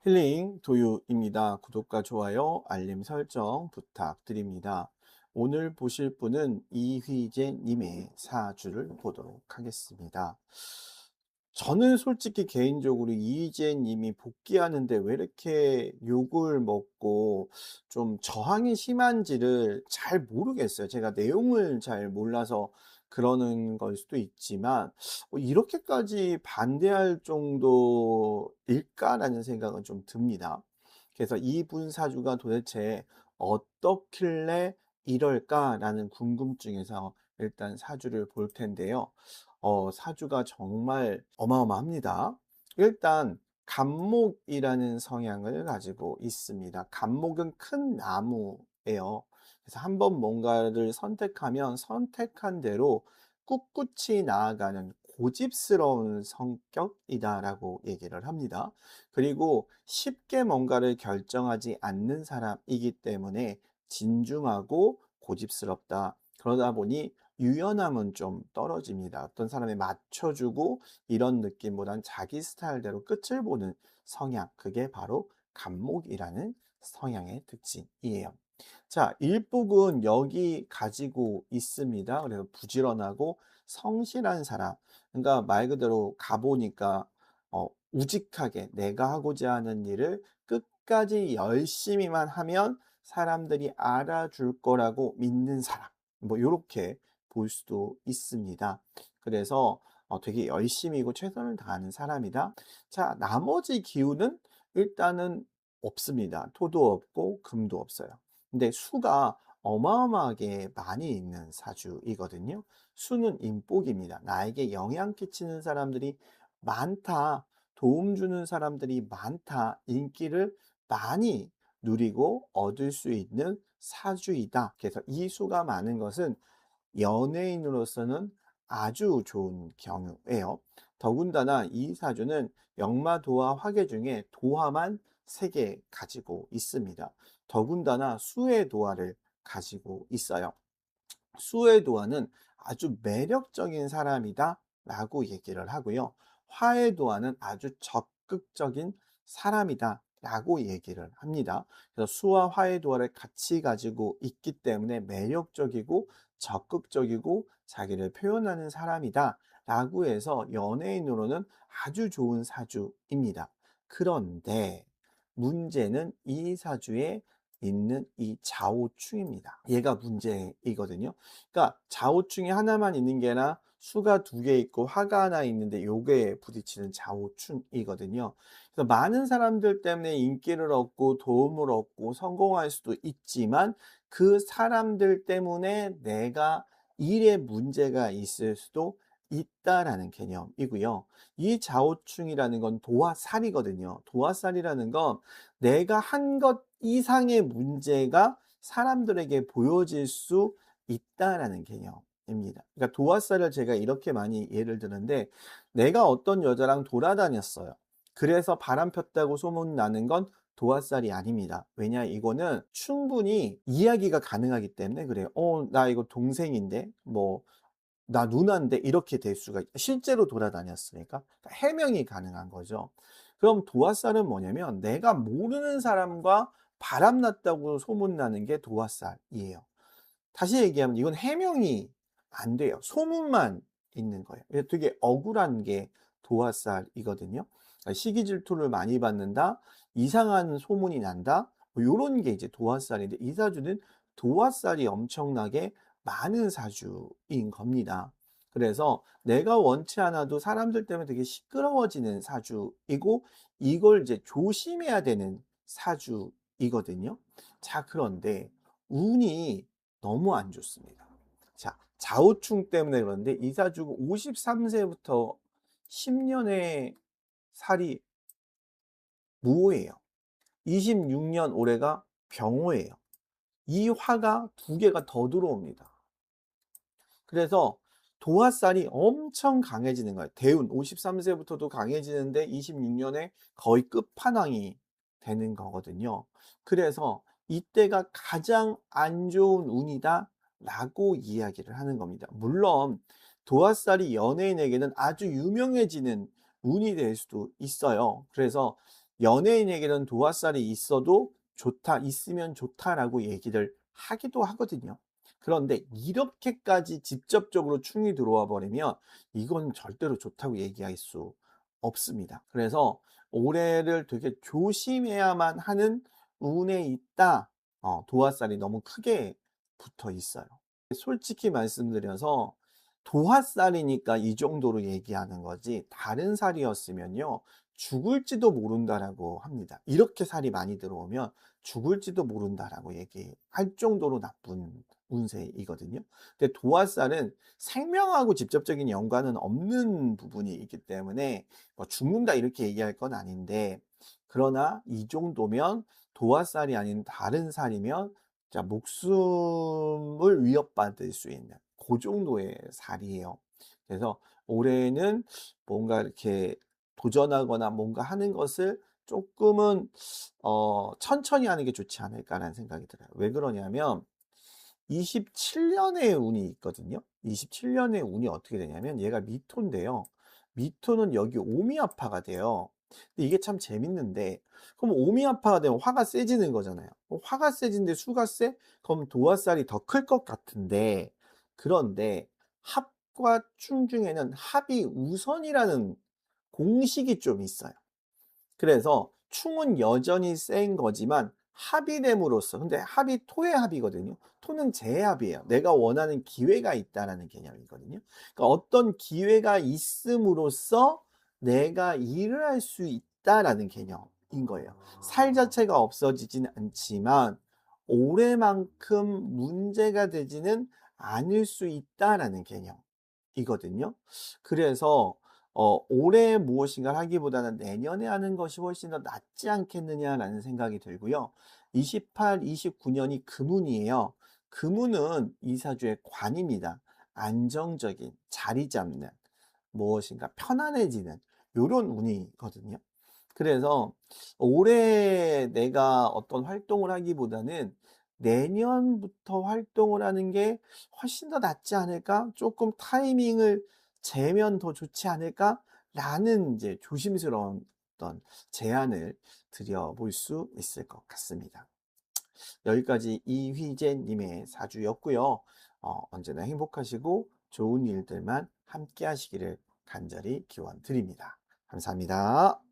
힐링 도유입니다. 구독과 좋아요, 알림 설정 부탁드립니다. 오늘 보실 분은 이휘재 님의 사주를 보도록 하겠습니다. 저는 솔직히 개인적으로 이휘재 님이 복귀하는데 왜 이렇게 욕을 먹고 좀 저항이 심한지를 잘 모르겠어요. 제가 내용을 잘 몰라서 그러는 걸 수도 있지만 이렇게까지 반대할 정도일까라는 생각은 좀 듭니다. 그래서 이분 사주가 도대체 어떻길래 이럴까라는 궁금증에서 일단 사주를 볼 텐데요. 사주가 정말 어마어마합니다. 일단 갑목이라는 성향을 가지고 있습니다. 갑목은 큰 나무예요. 그래서 한번 뭔가를 선택하면 선택한 대로 꿋꿋이 나아가는 고집스러운 성격이다라고 얘기를 합니다. 그리고 쉽게 뭔가를 결정하지 않는 사람이기 때문에 진중하고 고집스럽다. 그러다 보니 유연함은 좀 떨어집니다. 어떤 사람에 맞춰주고 이런 느낌보단 자기 스타일대로 끝을 보는 성향, 그게 바로 갑목이라는 성향의 특징이에요. 자, 일복은 여기 가지고 있습니다. 그래서 부지런하고 성실한 사람. 그러니까 말 그대로 가보니까 우직하게 내가 하고자 하는 일을 끝까지 열심히만 하면 사람들이 알아줄 거라고 믿는 사람. 뭐 요렇게 볼 수도 있습니다. 그래서 되게 열심히고 최선을 다하는 사람이다. 자, 나머지 기운은 일단은 없습니다. 토도 없고 금도 없어요. 근데 수가 어마어마하게 많이 있는 사주이거든요. 수는 인복입니다. 나에게 영향 끼치는 사람들이 많다, 도움 주는 사람들이 많다, 인기를 많이 누리고 얻을 수 있는 사주이다. 그래서 이 수가 많은 것은 연예인으로서는 아주 좋은 경우예요. 더군다나 이 사주는 역마도화 화계 중에 도화만 3개 가지고 있습니다. 더군다나 수의 도화를 가지고 있어요. 수의 도화는 아주 매력적인 사람이다 라고 얘기를 하고요. 화의 도화는 아주 적극적인 사람이다 라고 얘기를 합니다. 그래서 수와 화의 도화를 같이 가지고 있기 때문에 매력적이고 적극적이고 자기를 표현하는 사람이다 라고 해서 연예인으로는 아주 좋은 사주입니다. 그런데 문제는 이 사주에 있는 이 좌우충입니다. 얘가 문제이거든요. 그러니까 좌우충이 하나만 있는 게 아니라 수가 2개 있고 화가 하나 있는데 요게 부딪히는 좌우충이거든요. 그래서 많은 사람들 때문에 인기를 얻고 도움을 얻고 성공할 수도 있지만 그 사람들 때문에 내가 일에 문제가 있을 수도 있다라는 개념이고요. 이 좌우충이라는 건 도화살이거든요. 도화살이라는 건 내가 한 것 이상의 문제가 사람들에게 보여질 수 있다라는 개념입니다. 그러니까 도화살을 제가 이렇게 많이 예를 드는데 내가 어떤 여자랑 돌아다녔어요. 그래서 바람 폈다고 소문 나는 건 도화살이 아닙니다. 왜냐 이거는 충분히 이야기가 가능하기 때문에 그래요. 나 이거 동생인데 뭐 나 누나인데 이렇게 될 수가 실제로 돌아다녔으니까 해명이 가능한 거죠. 그럼 도화살은 뭐냐면 내가 모르는 사람과 바람 났다고 소문나는 게 도화살이에요. 다시 얘기하면 이건 해명이 안 돼요. 소문만 있는 거예요. 되게 억울한 게 도화살이거든요. 시기 질투를 많이 받는다, 이상한 소문이 난다, 뭐 요런 게 이제 도화살인데 이 사주는 도화살이 엄청나게 많은 사주인 겁니다. 그래서 내가 원치 않아도 사람들 때문에 되게 시끄러워지는 사주이고 이걸 이제 조심해야 되는 사주이거든요. 자, 그런데 운이 너무 안 좋습니다. 자, 좌우충 때문에 그런데 이 사주가 53세부터 10년의 살이 무호예요. 26년 올해가 병호예요. 이 화가 2개가 더 들어옵니다. 그래서 도화살이 엄청 강해지는 거예요. 대운 53세부터도 강해지는데 26년에 거의 끝판왕이 되는 거거든요. 그래서 이때가 가장 안 좋은 운이다 라고 이야기를 하는 겁니다. 물론 도화살이 연예인에게는 아주 유명해지는 운이 될 수도 있어요. 그래서 연예인에게는 도화살이 있어도 좋다, 있으면 좋다라고 얘기를 하기도 하거든요. 그런데 이렇게까지 직접적으로 충이 들어와 버리면 이건 절대로 좋다고 얘기할 수 없습니다. 그래서 올해를 되게 조심해야만 하는 운에 있다. 도화살이 너무 크게 붙어 있어요. 솔직히 말씀드려서 도화살이니까 이 정도로 얘기하는 거지, 다른 살이었으면요 죽을지도 모른다라고 합니다. 이렇게 살이 많이 들어오면 죽을지도 모른다라고 얘기할 정도로 나쁜 운세이거든요. 근데 도화살은 생명하고 직접적인 연관은 없는 부분이 있기 때문에 뭐 죽는다 이렇게 얘기할 건 아닌데, 그러나 이 정도면 도화살이 아닌 다른 살이면 자 목숨을 위협받을 수 있는 그 정도의 살이에요. 그래서 올해는 뭔가 이렇게 도전하거나 뭔가 하는 것을 쪼끔은 '천천히 하는 게 좋지 않을까.'라는 생각이 들어요. 왜 그러냐면 27 년의 운이 있거든요. 27 년의 운이 어떻게 되냐면 얘가 미토인데요. 미토는 여기 오미아파가 돼요. 근데 이게 참 재밌는데, 그럼 오미아파가 되면 화가 세지는 거잖아요. 화가 세진데 수가 세? 그럼 도화살이 더 클 것 같은데, 그런데 합과 충 중에는 합이 우선이라는 공식이 좀 있어요. 그래서 충은 여전히 센 거지만 합이 됨으로써, 근데 합이 토의 합이거든요. 토는 재합이에요. 내가 원하는 기회가 있다라는 개념이거든요. 그러니까 어떤 기회가 있음으로써 내가 일을 할 수 있다라는 개념인 거예요. 살 자체가 없어지진 않지만 올해만큼 문제가 되지는 않을 수 있다라는 개념이거든요. 그래서 올해 무엇인가를 하기보다는 내년에 하는 것이 훨씬 더 낫지 않겠느냐라는 생각이 들고요. 28, 29 년이 금운이에요. 금운은 이 사주의 관입니다. 안정적인, 자리 잡는, 무엇인가 편안해지는 요런 운이거든요. 그래서 올해 내가 어떤 활동을 하기보다는 내년부터 활동을 하는 게 훨씬 더 낫지 않을까? 조금 타이밍을 재면 더 좋지 않을까?'라는 이제 조심스러운 어떤 제안을 드려 볼 수 있을 것 같습니다. 여기까지 이휘재 님의 사주였고요. 언제나 행복하시고 좋은 일들만 함께 하시기를 간절히 기원드립니다. 감사합니다.